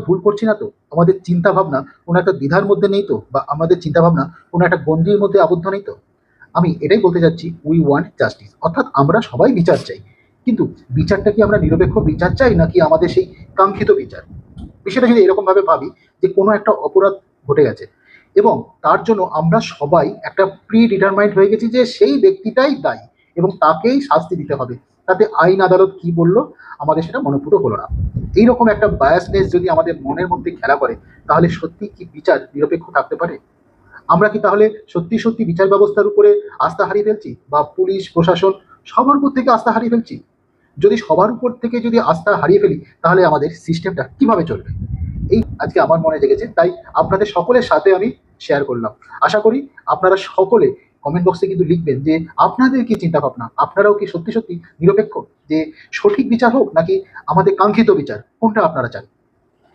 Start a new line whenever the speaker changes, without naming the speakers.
ভুল করছি না তো? আমাদের চিন্তাভাবনা কোনো একটা দ্বিধার মধ্যে নেই তো? বা আমাদের চিন্তাভাবনা কোনো একটা গণ্ডির মধ্যে আবদ্ধ নেই তো? আমি এটাই বলতে চাচ্ছি, উই ওয়ান্ট জাস্টিস, অর্থাৎ আমরা সবাই বিচার চাই। কিন্তু বিচারটা কি আমরা নিরপেক্ষ বিচার চাই, নাকি আমাদের সেই কাঙ্ক্ষিত বিচার? বিষয়টা যদি এরকমভাবে ভাবি যে কোনো একটা অপরাধ ঘটে গেছে এবং তার জন্য আমরা সবাই একটা প্রি ডিটারমাইন্ড হয়ে গেছি যে সেই ব্যক্তিটাই দায়ী এবং তাকেই শাস্তি দিতে হবে, তাতে আইন আদালত কি বললো আমাদের সেটা মনোপুত হলো না। এইরকম একটা বায়াসনেস যদি আমাদের মনের মধ্যে খেলা করে, তাহলে সত্যি কি বিচার নিরপেক্ষ থাকতে পারে? আমরা কি তাহলে সত্যি সত্যি বিচার ব্যবস্থার উপরে আস্থা হারিয়ে ফেলছি, বা পুলিশ প্রশাসন সবার উপর থেকে আস্থা হারিয়ে ফেলছি? যদি সবার উপর থেকে যদি আস্থা হারিয়ে ফেলি, তাহলে আমাদের সিস্টেমটা কিভাবে চলবে? এই আজকে আমার মনে জেগেছে, তাই আপনাদের সকলের সাথে আমি শেয়ার করলাম। আশা করি আপনারা সকলে কমেন্ট বক্সে কিন্তু লিখবেন যে আপনাদের কি চিন্তা ভাবনা, আপনারাও কি সত্যি সত্যি নিরপেক্ষ, যে সঠিক বিচার হোক নাকি আমাদের কাঙ্ক্ষিত বিচার, কোনটা আপনারা চান?